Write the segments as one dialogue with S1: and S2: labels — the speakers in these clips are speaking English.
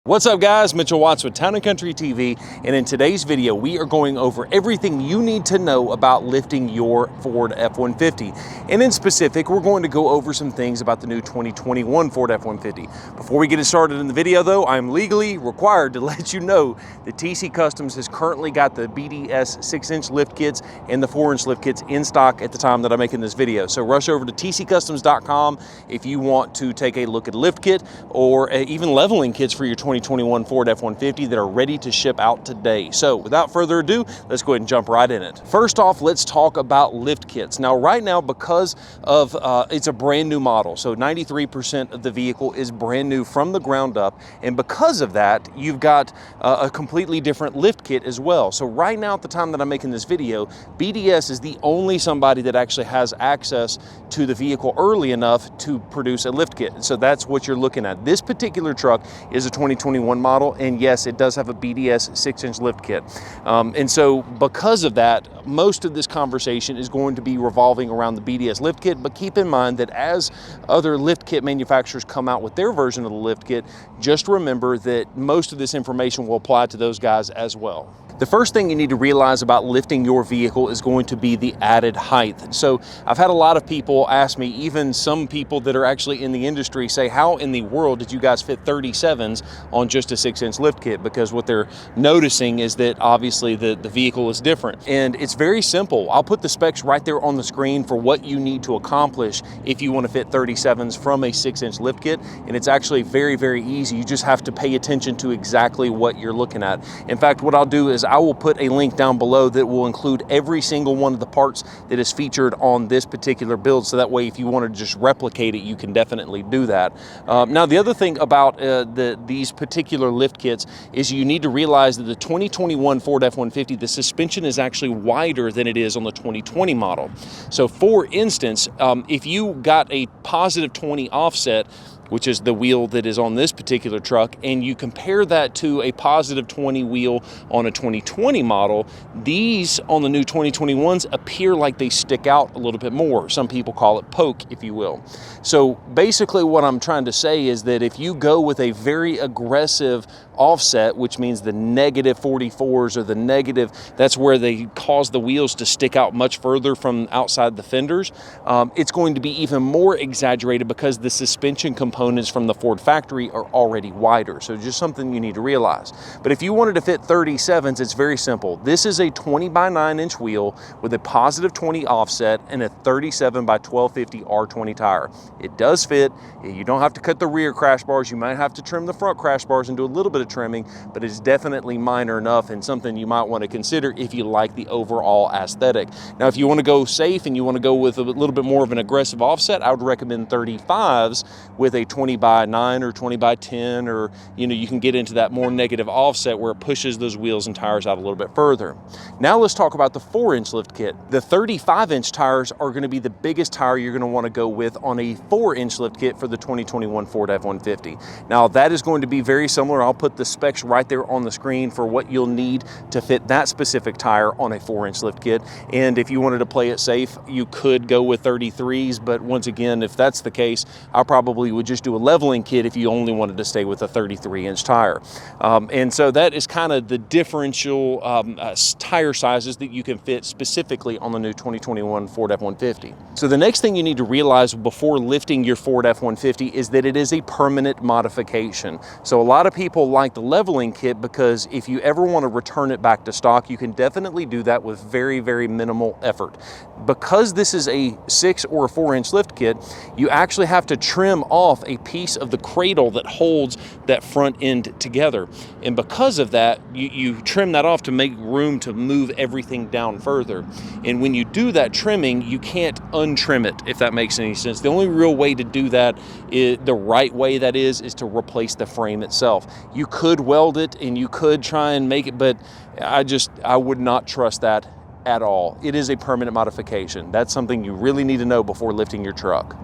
S1: What's up guys, Mitchell Watts with Town & Country TV, and in today's video we are going over everything you need to know about lifting your Ford F-150. And in specific, we're going to go over some things about the new 2021 Ford F-150. Before we get it started in the video though, I'm legally required to let you know that TC Customs has currently got the BDS 6-inch lift kits and the 4-inch lift kits in stock at the time that I'm making this video. So rush over to tccustoms.com if you want to take a look at a lift kit or even leveling kits for your 2021 Ford F-150 that are ready to ship out today. So without further ado, let's go ahead and jump right in it. First off, let's talk about lift kits. Now right now, because of it's a brand new model, so 93% of the vehicle is brand new from the ground up, and because of that, you've got a completely different lift kit as well. So right now, at the time that I'm making this video, BDS is the only somebody that actually has access to the vehicle early enough to produce a lift kit. So that's what you're looking at. This particular truck is a 2021 model, and yes, it does have a BDS 6-inch lift kit. And so because of that, most of this conversation is going to be revolving around the BDS lift kit, but keep in mind that as other lift kit manufacturers come out with their version of the lift kit, just remember that most of this information will apply to those guys as well. The first thing you need to realize about lifting your vehicle is going to be the added height. So I've had a lot of people ask me, even some people that are actually in the industry, say, how in the world did you guys fit 37s on just a 6-inch lift kit? Because what they're noticing is that obviously the vehicle is different. And it's very simple. I'll put the specs right there on the screen for what you need to accomplish if you want to fit 37s from a 6-inch lift kit. And it's actually very, very easy. You just have to pay attention to exactly what you're looking at. In fact, what I'll do is I will put a link down below that will include every single one of the parts that is featured on this particular build, so that way if you want to just replicate it, you can definitely do that. Now the other thing about these particular lift kits is you need to realize that the 2021 Ford F-150, the suspension is actually wider than it is on the 2020 model. So for instance, if you got a positive 20 offset, which is the wheel that is on this particular truck, and you compare that to a positive 20 wheel on a 2020 model, these on the new 2021s appear like they stick out a little bit more. Some people call it poke, if you will. So basically what I'm trying to say is that if you go with a very aggressive offset, which means the negative 44s or the negative, that's where they cause the wheels to stick out much further from outside the fenders, it's going to be even more exaggerated because the suspension components from the Ford factory are already wider. So just something you need to realize. But if you wanted to fit 37s, it's very simple. This is a 20 by 9 inch wheel with a positive 20 offset and a 37 by 1250 R20 tire. It does fit. You don't have to cut the rear crash bars. You might have to trim the front crash bars and do a little bit of trimming, but it's definitely minor enough and something you might want to consider if you like the overall aesthetic. Now, if you want to go safe and you want to go with a little bit more of an aggressive offset, I would recommend 35s with a 20 by 9 or 20 by 10, or you can get into that more negative offset where it pushes those wheels and tires out a little bit further. Now let's talk about the 4-inch lift kit. The 35-inch tires are going to be the biggest tire you're going to want to go with on a 4-inch lift kit for the 2021 Ford F-150. Now that is going to be very similar. I'll put the specs right there on the screen for what you'll need to fit that specific tire on a 4-inch lift kit. And if you wanted to play it safe, you could go with 33s, but once again, if that's the case, I probably would just do a leveling kit if you only wanted to stay with a 33-inch tire. And so that is kind of the differential tire sizes that you can fit specifically on the new 2021 Ford F-150. So the next thing you need to realize before lifting your Ford F-150 is that it is a permanent modification. So a lot of people like the leveling kit because if you ever want to return it back to stock, you can definitely do that with very, very minimal effort. Because this is a 6 or a 4-inch lift kit, you actually have to trim off a piece of the cradle that holds that front end together. And because of that, you trim that off to make room to move everything down further. And when you do that trimming, you can't untrim it, if that makes any sense. The only real way to do that, the right way that is to replace the frame itself. You could weld it and you could try and make it, but I would not trust that at all. It is a permanent modification. That's something you really need to know before lifting your truck.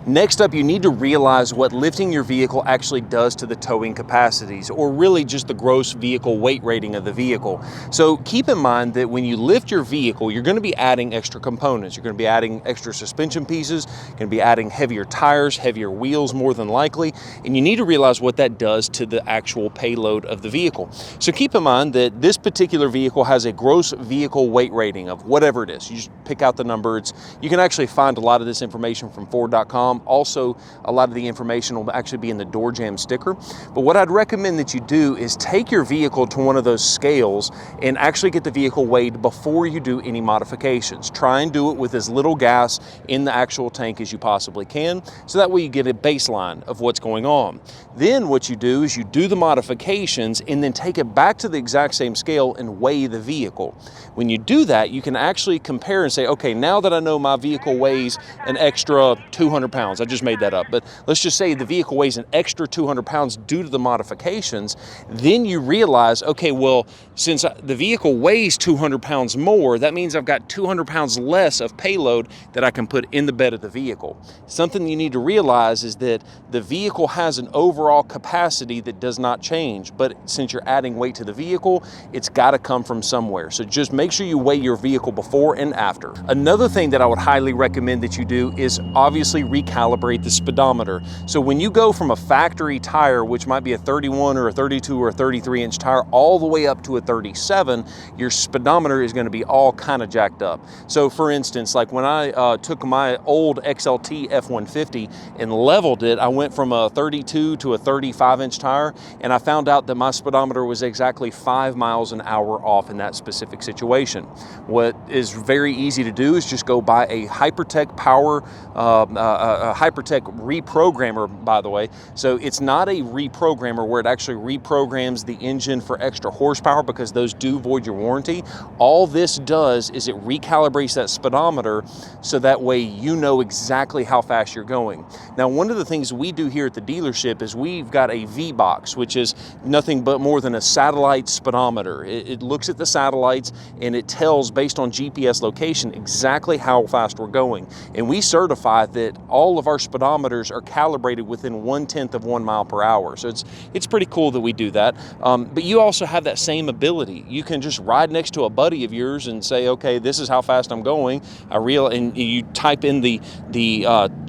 S1: Next up, you need to realize what lifting your vehicle actually does to the towing capacities, or really just the gross vehicle weight rating of the vehicle. So keep in mind that when you lift your vehicle, you're going to be adding extra components. You're going to be adding extra suspension pieces, you're going to be adding heavier tires, heavier wheels more than likely, and you need to realize what that does to the actual payload of the vehicle. So keep in mind that this particular vehicle has a gross vehicle weight rating of whatever it is. You just pick out the number. You can actually find a lot of this information from Ford.com. Also, a lot of the information will actually be in the door jamb sticker. But what I'd recommend that you do is take your vehicle to one of those scales and actually get the vehicle weighed before you do any modifications. Try and do it with as little gas in the actual tank as you possibly can, so that way you get a baseline of what's going on. Then what you do is you do the modifications and then take it back to the exact same scale and weigh the vehicle. When you do that, you can actually compare and say, okay, now that I know my vehicle weighs an extra 200 pounds, I just made that up, but let's just say the vehicle weighs an extra 200 pounds due to the modifications, then you realize, okay, well, since the vehicle weighs 200 pounds more, that means I've got 200 pounds less of payload that I can put in the bed of the vehicle. Something you need to realize is that the vehicle has an overall capacity that does not change, but since you're adding weight to the vehicle, it's got to come from somewhere. So just make sure you weigh your vehicle before and after. Another thing that I would highly recommend that you do is obviously recalibrate the speedometer. So when you go from a factory tire, which might be a 31 or a 32 or a 33 inch tire, all the way up to a 37, your speedometer is going to be all kind of jacked up. So for instance, like when I took my old XLT F-150 and leveled it, I went from a 32 to a 35 inch tire, and I found out that my speedometer was exactly 5 miles an hour off in that specific situation. What is very easy to do is just go buy a Hypertech power, a Hypertech reprogrammer, by the way. So it's not a reprogrammer where it actually reprograms the engine for extra horsepower, because those do void your warranty. All this does is it recalibrates that speedometer so that way you know exactly how fast you're going. Now, one of the things we do here at the dealership is we've got a V-Box, which is nothing but more than a satellite speedometer. It looks at the satellites and it tells, based on GPS location, exactly how fast we're going. And we certify that all of our speedometers are calibrated within 1/10 of 1 mile per hour. So it's pretty cool that we do that. But you also have that same ability. You can just ride next to a buddy of yours and say, okay, this is how fast I'm going. And you type in the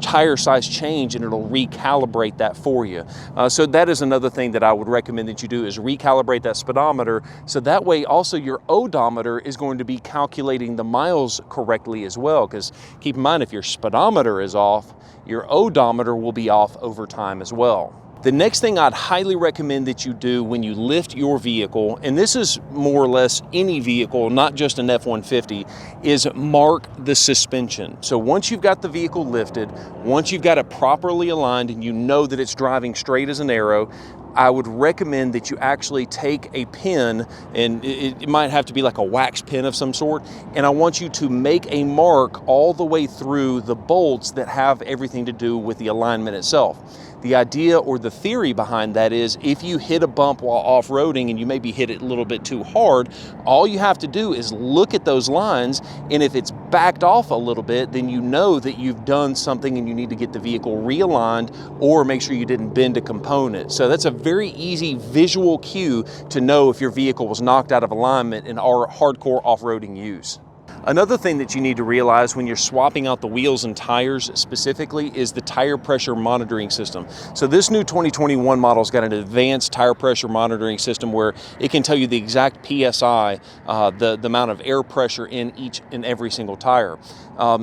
S1: tire size change and it'll recalibrate that for you. So that is another thing that I would recommend that you do, is recalibrate that speedometer. So that way also your odometer is going to be calculating the miles correctly as well. Because keep in mind, if your speedometer is off, your odometer will be off over time as well. The next thing I'd highly recommend that you do when you lift your vehicle, and this is more or less any vehicle, not just an F-150, is mark the suspension. So once you've got the vehicle lifted, once you've got it properly aligned and you know that it's driving straight as an arrow, I would recommend that you actually take a pin, and it might have to be like a wax pin of some sort, and I want you to make a mark all the way through the bolts that have everything to do with the alignment itself. The idea or the theory behind that is, if you hit a bump while off-roading and you maybe hit it a little bit too hard, all you have to do is look at those lines, and if it's backed off a little bit, then you know that you've done something and you need to get the vehicle realigned, or make sure you didn't bend a component. So that's a very easy visual cue to know if your vehicle was knocked out of alignment in our hardcore off-roading use. Another thing that you need to realize when you're swapping out the wheels and tires specifically is the tire pressure monitoring system. So this new 2021 model's got an advanced tire pressure monitoring system where it can tell you the exact PSI, the amount of air pressure in each and every single tire.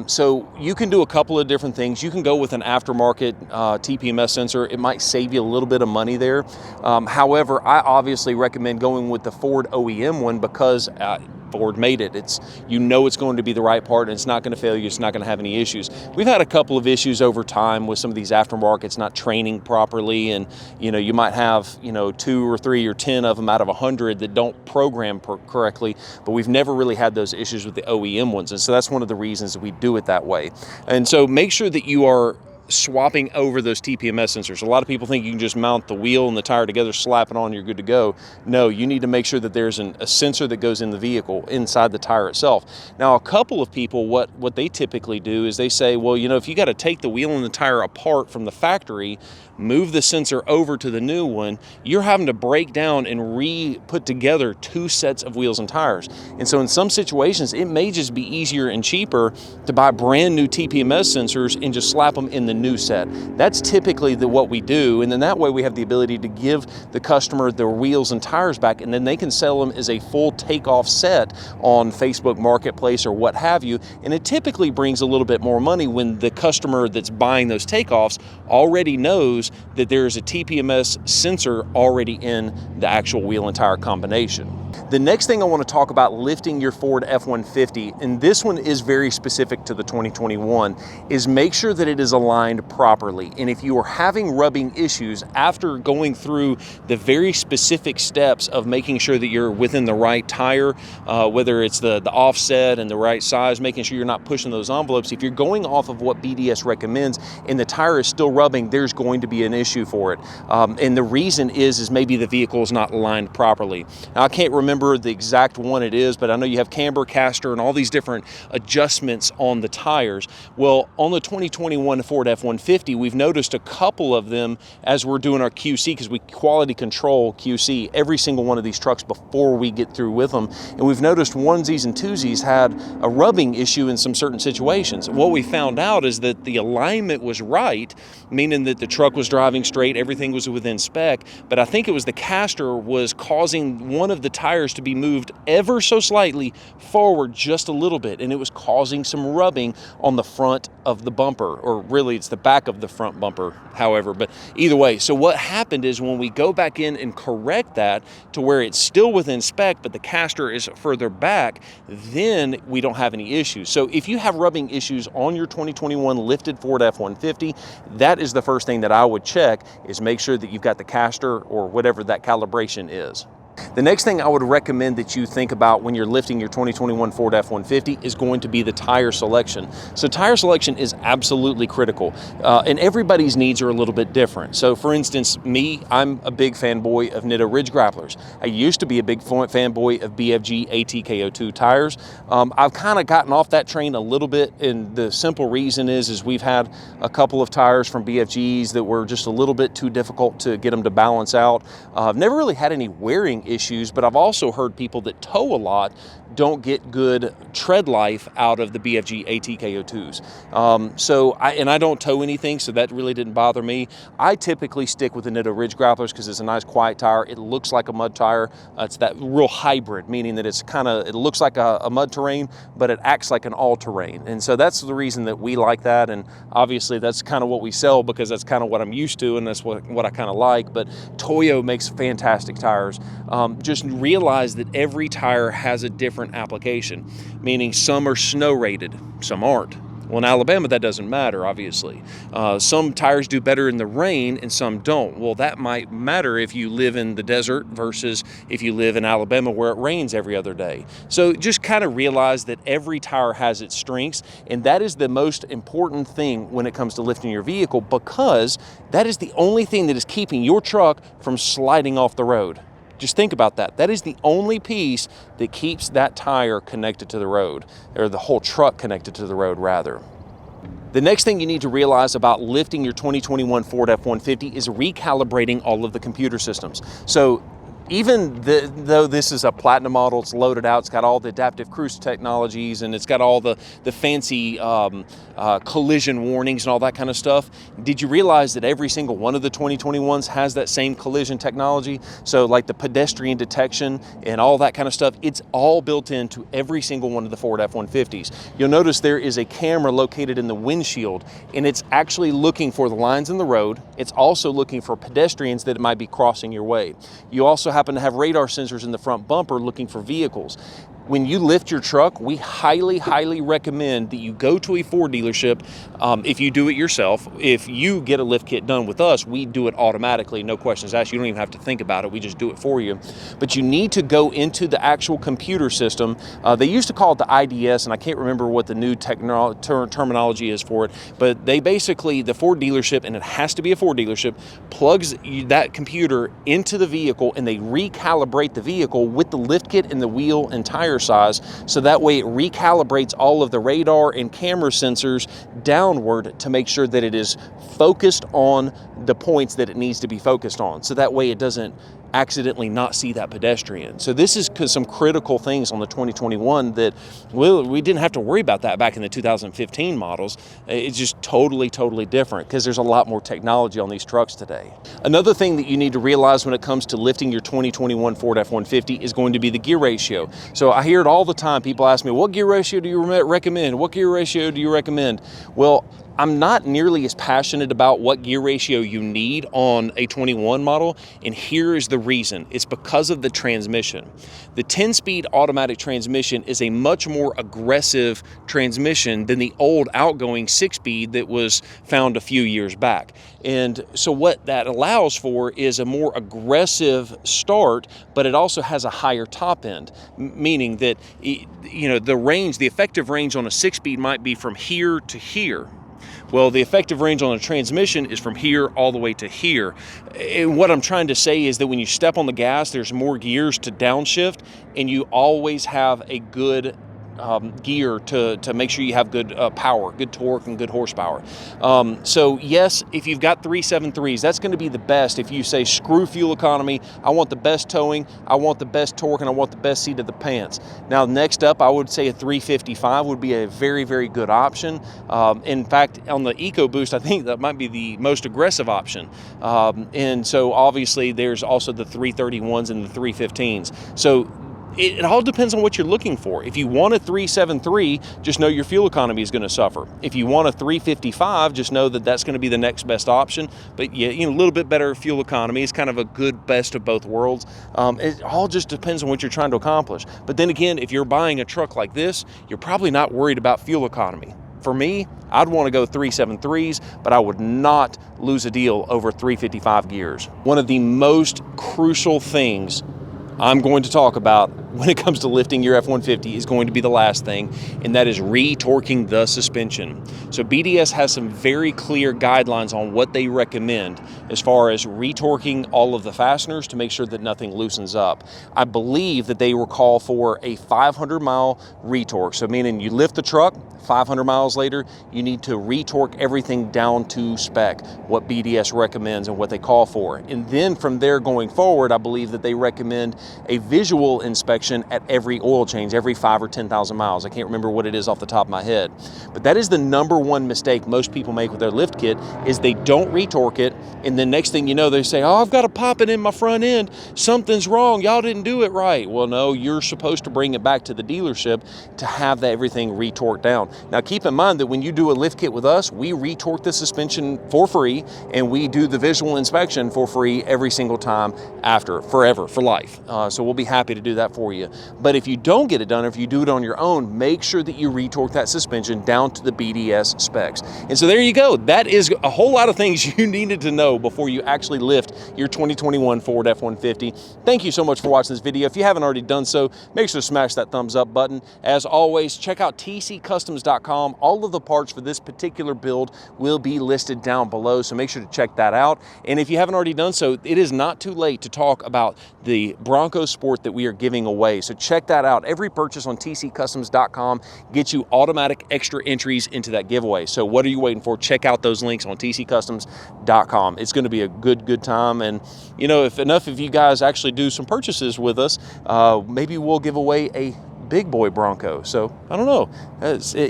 S1: So you can do a couple of different things. You can go with an aftermarket TPMS sensor. It might save you a little bit of money there. However, I obviously recommend going with the Ford OEM one, because Ford made it. You know it's going to be the right part, and it's not going to fail you. It's not going to have any issues. We've had a couple of issues over time with some of these aftermarkets not training properly, and you might have 2 or 3 or 10 of them out of 100 that don't program correctly, but we've never really had those issues with the OEM ones, and so that's one of the reasons that we do it that way. And so make sure that you are swapping over those TPMS sensors. A lot of people think you can just mount the wheel and the tire together, slap it on, you're good to go. No, you need to make sure that there's a sensor that goes in the vehicle, inside the tire itself. Now, a couple of people, what they typically do is they say, well, you know, if you got to take the wheel and the tire apart from the factory, move the sensor over to the new one, you're having to break down and re-put together 2 sets of wheels and tires. And so in some situations, it may just be easier and cheaper to buy brand new TPMS sensors and just slap them in the new set. That's typically what we do, and then that way we have the ability to give the customer their wheels and tires back, and then they can sell them as a full takeoff set on Facebook Marketplace or what have you. And it typically brings a little bit more money when the customer that's buying those takeoffs already knows that there's a TPMS sensor already in the actual wheel and tire combination. The next thing I want to talk about lifting your Ford F-150, and this one is very specific to the 2021, is make sure that it is aligned properly. And if you are having rubbing issues after going through the very specific steps of making sure that you're within the right tire, whether it's the offset and the right size, making sure you're not pushing those envelopes, if you're going off of what BDS recommends and the tire is still rubbing, there's going to be an issue for it. And the reason is maybe the vehicle is not aligned properly. Now, I can't remember the exact one it is, but I know you have camber, caster, and all these different adjustments on the tires. Well, on the 2021 Ford F-150, we've noticed a couple of them as we're doing our QC, because we quality control QC every single one of these trucks before we get through with them. And we've noticed onesies and twosies had a rubbing issue in some certain situations. What we found out is that the alignment was right, meaning that the truck was driving straight, everything was within spec, but I think it was the caster was causing one of the tires to be moved ever so slightly forward just a little bit, and it was causing some rubbing on the front of the bumper, or really it's the back of the front bumper, however, but either way. So what happened is when we go back in and correct that to where it's still within spec but the caster is further back, then we don't have any issues. So if you have rubbing issues on your 2021 lifted Ford F-150, that is the first thing that I would check, is make sure that you've got the caster or whatever that calibration is. The next thing I would recommend that you think about when you're lifting your 2021 Ford F-150 is going to be the tire selection. So tire selection is absolutely critical, and everybody's needs are a little bit different. So for instance, me, I'm a big fanboy of Nitto Ridge grapplers. I used to be a big fanboy of BFG ATKO2 tires. I've kind of gotten off that train a little bit, and the simple reason is we've had a couple of tires from BFGs that were just a little bit too difficult to get them to balance out. I've never really had any wearing issues, but I've also heard people that tow a lot don't get good tread life out of the BFG ATKO2s. I don't tow anything, so that really didn't bother me. I typically stick with the Nitto Ridge grapplers because it's a nice quiet tire. It looks like a mud tire. It's that real hybrid, meaning that it looks like a mud terrain, but it acts like an all-terrain. And so that's the reason that we like that, and obviously that's kind of what we sell because that's kind of what I'm used to and that's what I kind of like. But Toyo makes fantastic tires. Just realize that every tire has a different application, meaning some are snow rated, some aren't. Well, in Alabama, that doesn't matter, obviously. Some tires do better in the rain and some don't. Well, that might matter if you live in the desert versus if you live in Alabama where it rains every other day. So just kind of realize that every tire has its strengths, and that is the most important thing when it comes to lifting your vehicle, because that is the only thing that is keeping your truck from sliding off the road. Just think about that. That is the only piece that keeps that tire connected to the road, or the whole truck connected to the road, rather. The next thing you need to realize about lifting your 2021 Ford F-150 is recalibrating all of the computer systems. So even though this is a platinum model, it's loaded out, it's got all the adaptive cruise technologies, and it's got all the fancy collision warnings and all that kind of stuff. Did you realize that every single one of the 2021s has that same collision technology? So like the pedestrian detection and all that kind of stuff, it's all built into every single one of the Ford F-150s. You'll notice there is a camera located in the windshield, and it's actually looking for the lines in the road. It's also looking for pedestrians that might be crossing your way. You also happen to have radar sensors in the front bumper looking for vehicles. when you lift your truck, we highly, highly recommend that you go to a Ford dealership. If you do it yourself, if you get a lift kit done with us, we do it automatically, no questions asked. You don't even have to think about it. We just do it for you. But you need to go into the actual computer system. They used to call it the IDS, and I can't remember what the new terminology is for it, but they basically, the Ford dealership, and it has to be a Ford dealership, plugs that computer into the vehicle, and they recalibrate the vehicle with the lift kit and the wheel and tire size, so that way it recalibrates all of the radar and camera sensors downward to make sure that it is focused on the points that it needs to be focused on, so that way it doesn't accidentally not see that pedestrian. So this is some critical things on the 2021 that we didn't have to worry about that back in the 2015 models. It's just totally different because there's a lot more technology on these trucks today. Another thing that you need to realize when it comes to lifting your 2021 Ford F-150 is going to be the gear ratio. So I hear it all the time. People ask me, what gear ratio do you recommend? What gear ratio do you recommend? Well, I'm not nearly as passionate about what gear ratio you need on a 21 model, and here is the reason. It's because of the transmission. The 10-speed automatic transmission is a much more aggressive transmission than the old outgoing 6-speed that was found a few years back. And so what that allows for is a more aggressive start, but it also has a higher top end, meaning that, you know, the range, the effective range on a 6-speed might be from here to here. Well, the effective range on a transmission is from here all the way to here. And what I'm trying to say is that when you step on the gas, there's more gears to downshift, and you always have a good gear to make sure you have good power, good torque, and good horsepower. So yes, if you've got 373s, that's going to be the best. If you say screw fuel economy, I want the best towing, I want the best torque, and I want the best seat of the pants. Now next up, I would say a 355 would be a very good option. In fact, on the EcoBoost, I think that might be the most aggressive option. And so obviously there's also the 331s and the 315s. So it all depends on what you're looking for. If you want a 373, just know your fuel economy is going to suffer. If you want a 355, just know that that's going to be the next best option. But yeah, you know, a little bit better fuel economy is kind of a good best of both worlds. It all just depends on what you're trying to accomplish. But then again, if you're buying a truck like this, you're probably not worried about fuel economy. For me, I'd want to go 373s, but I would not lose a deal over 355 gears. One of the most crucial things I'm going to talk about when it comes to lifting your F-150 is going to be the last thing, and that is retorquing the suspension. So BDS has some very clear guidelines on what they recommend as far as retorquing all of the fasteners to make sure that nothing loosens up. I believe that they will call for a 500-mile retorque. So meaning you lift the truck, 500 miles later, you need to retorque everything down to spec, what BDS recommends and what they call for. And then from there going forward, I believe that they recommend a visual inspection at every oil change, every 5,000 or 10,000 miles. I can't remember what it is off the top of my head. But that is the number one mistake most people make with their lift kit, is they don't retorque it, and then next thing you know, they say, oh, I've got a popping in my front end. Something's wrong. Y'all didn't do it right. Well, no, you're supposed to bring it back to the dealership to have everything retorqued down. Now, keep in mind that when you do a lift kit with us, we retorque the suspension for free, and we do the visual inspection for free every single time after, forever, for life. So we'll be happy to do that for you. But if you don't get it done, if you do it on your own, make sure that you retorque that suspension down to the BDS specs. And so there you go. That is a whole lot of things you needed to know before you actually lift your 2021 Ford F-150. Thank you so much for watching this video. If you haven't already done so, make sure to smash that thumbs up button. As always, check out tccustoms.com. All of the parts for this particular build will be listed down below, so make sure to check that out. And if you haven't already done so, it is not too late to talk about the Bronco Sport that we are giving away. So check that out. Every purchase on tccustoms.com gets you automatic extra entries into that giveaway. So what are you waiting for? Check out those links on tccustoms.com. It's going to be a good time. And you know, if enough of you guys actually do some purchases with us, maybe we'll give away a big boy Bronco. So I don't know,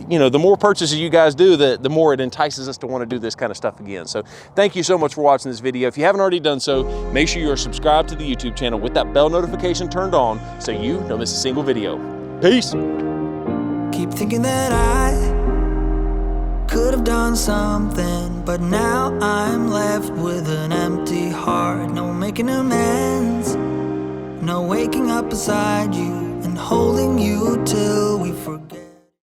S1: you know, the more purchases you guys do, the more it entices us to want to do this kind of stuff again. So thank you so much for watching this video. If you haven't already done so, make sure you are subscribed to the YouTube channel with that bell notification turned on so you don't miss a single video. Peace.
S2: Keep thinking that I could have done something, but now I'm left with an empty heart. No making amends, no waking up beside you and holding you